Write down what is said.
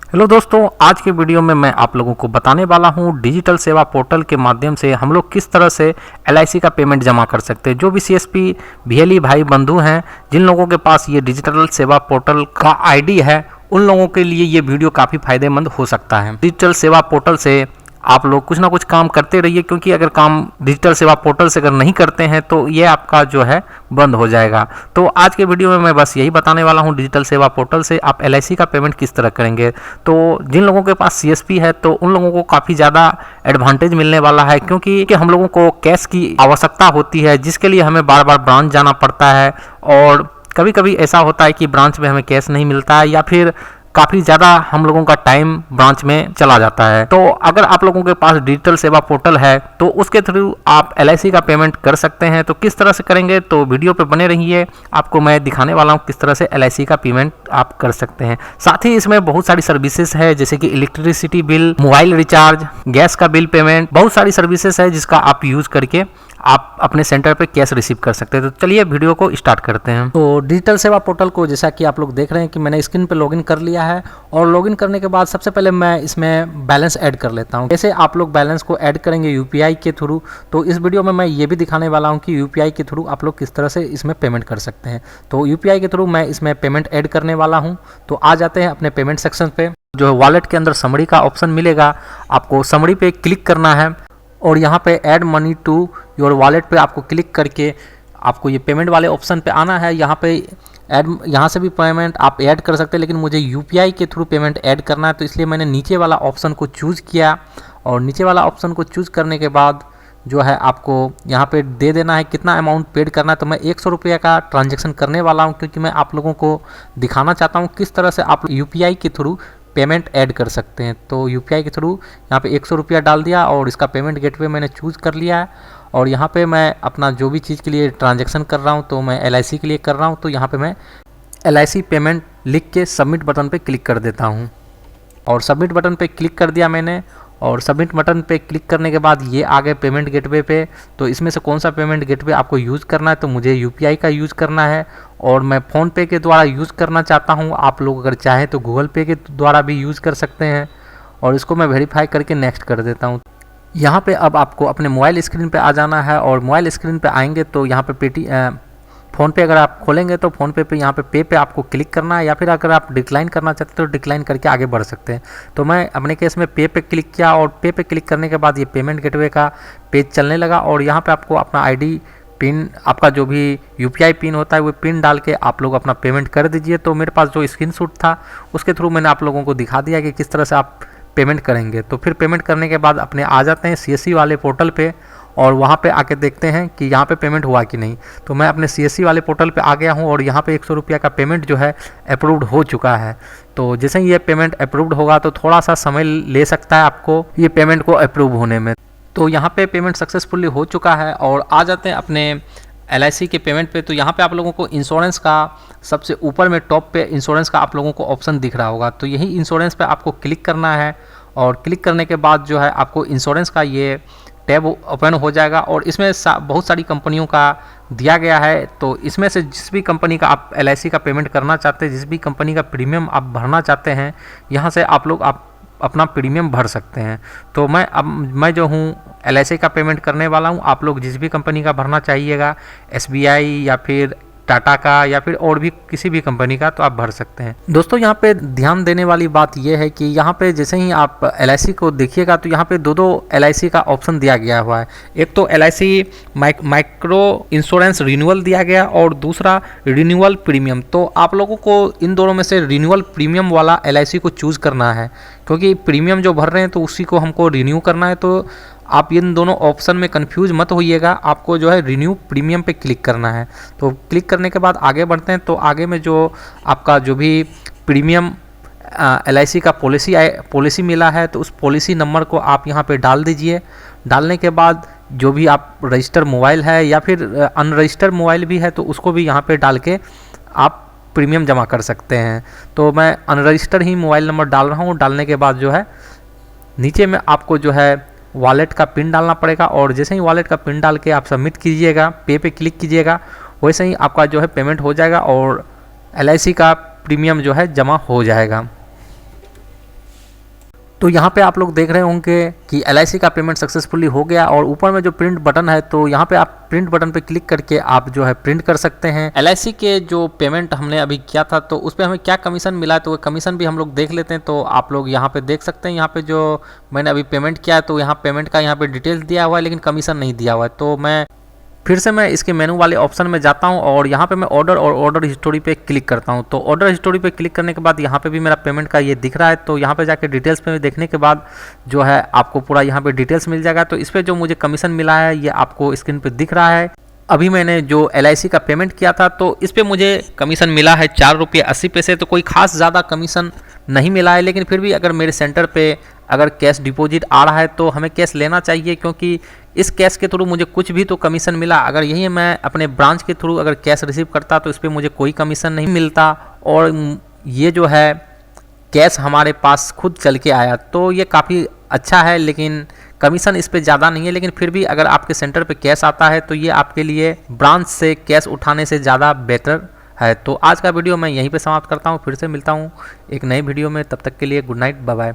Hello दोस्तों, आज के वीडियो में मैं आप लोगों को बताने वाला हूं डिजिटल सेवा पोर्टल के माध्यम से हम लोग किस तरह से एलआईसी का पेमेंट जमा कर सकते हैं। जो भी सीएसपी वीएलई भाई बंधु हैं, जिन लोगों के पास ये डिजिटल सेवा पोर्टल का आईडी है, उन लोगों के लिए ये वीडियो काफ़ी फायदेमंद हो सकता है। डिजिटल सेवा पोर्टल से आप लोग कुछ ना कुछ काम करते रहिए, क्योंकि अगर काम डिजिटल सेवा पोर्टल से अगर नहीं करते हैं तो ये आपका जो है बंद हो जाएगा। तो आज के वीडियो में मैं बस यही बताने वाला हूँ, डिजिटल सेवा पोर्टल से आप एलआईसी का पेमेंट किस तरह करेंगे। तो जिन लोगों के पास सीएसपी है तो उन लोगों को काफ़ी ज़्यादा एडवांटेज मिलने वाला है, क्योंकि हम लोगों को कैश की आवश्यकता होती है, जिसके लिए हमें बार बार ब्रांच जाना पड़ता है। और कभी कभी ऐसा होता है कि ब्रांच में हमें कैश नहीं मिलता है, या फिर काफ़ी ज़्यादा हम लोगों का टाइम ब्रांच में चला जाता है। तो अगर आप लोगों के पास डिजिटल सेवा पोर्टल है तो उसके थ्रू आप एलआईसी का पेमेंट कर सकते हैं। तो किस तरह से करेंगे, तो वीडियो पे बने रहिए, आपको मैं दिखाने वाला हूँ किस तरह से एलआईसी का पेमेंट आप कर सकते हैं। साथ ही इसमें बहुत सारी सर्विसेज है, जैसे कि electricity bill, mobile recharge, gas का बिल पेमेंट, बहुत सारी सर्विसेज है जिसका आप यूज़ करके आप अपने सेंटर पे कैश रिसीव कर सकते हैं। तो चलिए वीडियो को स्टार्ट करते हैं। तो डिजिटल सेवा पोर्टल को जैसा कि आप लोग देख रहे हैं कि मैंने स्क्रीन पे लॉगिन कर लिया है, और लॉगिन करने के बाद सबसे पहले मैं इसमें बैलेंस ऐड कर लेता हूं। जैसे आप लोग बैलेंस को ऐड करेंगे यूपीआई के थ्रू, तो इस वीडियो में मैं ये भी दिखाने वाला हूं कि यूपीआई के थ्रू आप लोग किस तरह से इसमें पेमेंट कर सकते हैं। तो यूपीआई के थ्रू मैं इसमें पेमेंट ऐड करने वाला हूँ। तो आ जाते हैं अपने पेमेंट सेक्शन पे। जो है वॉलेट के अंदर समरी का ऑप्शन मिलेगा, आपको समरी पे क्लिक करना है, और यहाँ पे add money to your wallet पे आपको क्लिक करके आपको ये पेमेंट वाले ऑप्शन पे आना है। यहाँ पे यहाँ से भी पेमेंट आप ऐड कर सकते हैं, लेकिन मुझे यूपीआई के थ्रू पेमेंट ऐड करना है, तो इसलिए मैंने नीचे वाला ऑप्शन को चूज़ किया। और नीचे वाला ऑप्शन को चूज़ करने के बाद जो है आपको यहाँ पे दे देना है कितना अमाउंट पेड करना है। तो मैं 100 रुपये का ट्रांजेक्शन करने वाला हूँ, क्योंकि मैं आप लोगों को दिखाना चाहता हूँ किस तरह से आप यूपीआई के थ्रू पेमेंट ऐड कर सकते हैं। तो यूपीआई के थ्रू यहाँ पे 100 रुपया डाल दिया, और इसका पेमेंट गेटवे मैंने चूज़ कर लिया है। और यहाँ पे मैं अपना जो भी चीज़ के लिए ट्रांजैक्शन कर रहा हूँ, तो मैं एलआईसी के लिए कर रहा हूँ, तो यहाँ पे मैं एलआईसी पेमेंट लिख के सबमिट बटन पे क्लिक कर देता हूँ। और सबमिट बटन पे क्लिक कर दिया मैंने, और सबमिट बटन पे क्लिक करने के बाद ये आ गए पेमेंट गेटवे पे। तो इसमें से कौन सा पेमेंट गेटवे आपको यूज़ करना है, तो मुझे यूपीआई का यूज़ करना है, और मैं फ़ोनपे के द्वारा यूज़ करना चाहता हूँ। आप लोग अगर चाहें तो गूगल पे के द्वारा भी यूज़ कर सकते हैं। और इसको मैं वेरीफाई करके नेक्स्ट कर देता हूँ। यहाँ पे अब आपको अपने मोबाइल स्क्रीन पे आ जाना है, और मोबाइल स्क्रीन पे आएंगे तो यहाँ पे फ़ोनपे अगर आप खोलेंगे तो फ़ोनपे पे यहाँ पे पे आपको क्लिक करना है, या फिर अगर आप डिक्लाइन करना चाहते हैं तो डिक्लाइन करके आगे बढ़ सकते हैं। तो मैं अपने केस में पे क्लिक किया, और पे क्लिक करने के बाद ये पेमेंट गेटवे का पेज चलने लगा। और यहाँ पे आपको अपना आईडी पिन, आपका जो भी यूपीआई पिन होता है वो पिन डाल के आप लोग अपना पेमेंट कर दीजिए। तो मेरे पास जो स्क्रीनशॉट था उसके थ्रू मैंने आप लोगों को दिखा दिया कि किस तरह से आप पेमेंट करेंगे। तो फिर पेमेंट करने के बाद अपने आ जाते हैं सीएससी वाले पोर्टल पे, और वहाँ पे आके देखते हैं कि यहाँ पे पेमेंट हुआ कि नहीं। तो मैं अपने सीएससी वाले पोर्टल पे आ गया हूँ, और यहाँ पे 100 रुपया का पेमेंट जो है अप्रूव्ड हो चुका है। तो जैसे ही ये पेमेंट अप्रूव्ड होगा तो थोड़ा सा समय ले सकता है आपको ये पेमेंट को अप्रूव होने में। तो यहाँ पे पेमेंट सक्सेसफुली हो चुका है, और आ जाते हैं अपने एलआईसी के पेमेंट पे। तो यहाँ पे आप लोगों को इंश्योरेंस का सबसे ऊपर में टॉप पे इंश्योरेंस का आप लोगों को ऑप्शन दिख रहा होगा, तो यही इंश्योरेंस पे आपको क्लिक करना है। और क्लिक करने के बाद जो है आपको इंश्योरेंस का ये टैब ओपन हो जाएगा, और इसमें बहुत सारी कंपनियों का दिया गया है। तो इसमें से जिस भी कंपनी का आप एलआईसी का पेमेंट करना चाहते हैं, जिस भी कंपनी का प्रीमियम आप भरना चाहते हैं, यहाँ से आप लोग अपना प्रीमियम भर सकते हैं। तो मैं जो हूँ एलआईसी का पेमेंट करने वाला हूँ। आप लोग जिस भी कंपनी का भरना चाहिएगा, एसबीआई या फिर टाटा का या फिर और भी किसी भी कंपनी का, तो आप भर सकते हैं। दोस्तों यहाँ पे ध्यान देने वाली बात यह है कि यहाँ पे जैसे ही आप एलआईसी को देखिएगा तो यहाँ पे दो एलआईसी का ऑप्शन दिया गया हुआ है। एक तो एलआईसी माइक्रो इंश्योरेंस रिन्यूअल दिया गया, और दूसरा रिन्यूअल प्रीमियम। तो आप लोगों को इन दोनों में से रिन्यूअल प्रीमियम वाला एलआईसी को चूज़ करना है, क्योंकि प्रीमियम जो भर रहे हैं तो उसी को हमको रिन्यू करना है। तो आप इन दोनों ऑप्शन में कंफ्यूज मत होइएगा, आपको जो है रिन्यू प्रीमियम पे क्लिक करना है। तो क्लिक करने के बाद आगे बढ़ते हैं। तो आगे में जो आपका जो भी प्रीमियम एलआईसी का पॉलिसी मिला है, तो उस पॉलिसी नंबर को आप यहाँ पे डाल दीजिए। डालने के बाद जो भी आप रजिस्टर मोबाइल है या फिर अनरजिस्टर्ड मोबाइल भी है, तो उसको भी यहाँ पे डाल के आप प्रीमियम जमा कर सकते हैं। तो मैं अनरजिस्टर्ड ही मोबाइल नंबर डाल रहा हूँ। डालने के बाद जो है नीचे में आपको जो है वॉलेट का पिन डालना पड़ेगा, और जैसे ही वॉलेट का पिन डाल के आप सबमिट कीजिएगा, पे क्लिक कीजिएगा, वैसे ही आपका जो है पेमेंट हो जाएगा, और एलआईसी का प्रीमियम जो है जमा हो जाएगा। तो यहाँ पे आप लोग देख रहे होंगे कि LIC का पेमेंट सक्सेसफुली हो गया और ऊपर में जो प्रिंट बटन है तो यहाँ पे आप प्रिंट बटन पे क्लिक करके आप जो है प्रिंट कर सकते हैं। LIC के जो पेमेंट हमने अभी किया था तो उस पर हमें क्या कमीशन मिला है तो वो कमीशन भी हम लोग देख लेते हैं। तो आप लोग यहाँ पे देख सकते हैं, यहाँ पे जो मैंने अभी पेमेंट किया है तो यहाँ पेमेंट का यहाँ पे डिटेल्स दिया हुआ है लेकिन कमीशन नहीं दिया हुआ है। तो मैं फिर से मैं इसके मेनू वाले ऑप्शन में जाता हूं और यहाँ पे मैं ऑर्डर और ऑर्डर हिस्टोरी पे क्लिक करता हूं। तो ऑर्डर हिस्टोरी पे क्लिक करने के बाद यहाँ पे भी मेरा पेमेंट का ये दिख रहा है। तो यहाँ पे जाके डिटेल्स पे देखने के बाद जो है आपको पूरा यहाँ पे डिटेल्स मिल जाएगा। तो इस पर जो मुझे कमीशन मिला है ये आपको स्क्रीन पे दिख रहा है। अभी मैंने जो LIC का पेमेंट किया था तो इस पर मुझे कमीशन मिला है 4 रुपये 80 पैसे। तो कोई खास ज़्यादा कमीशन नहीं मिला है, लेकिन फिर भी अगर मेरे सेंटर पे अगर कैश डिपॉजिट आ रहा है तो हमें कैश लेना चाहिए, क्योंकि इस कैश के थ्रू मुझे कुछ भी तो कमीशन मिला। अगर यही मैं अपने ब्रांच के थ्रू अगर कैश रिसीव करता तो इस पर मुझे कोई कमीशन नहीं मिलता और ये जो है कैश हमारे पास खुद चल के आया। तो ये काफ़ी अच्छा है, लेकिन कमीशन इस पे ज़्यादा नहीं है। लेकिन फिर भी अगर आपके सेंटर पे कैश आता है तो ये आपके लिए ब्रांच से कैश उठाने से ज़्यादा बेहतर है। तो आज का वीडियो मैं यहीं पे समाप्त करता हूँ, फिर से मिलता हूँ एक नई वीडियो में। तब तक के लिए गुड नाइट, बाय बाय।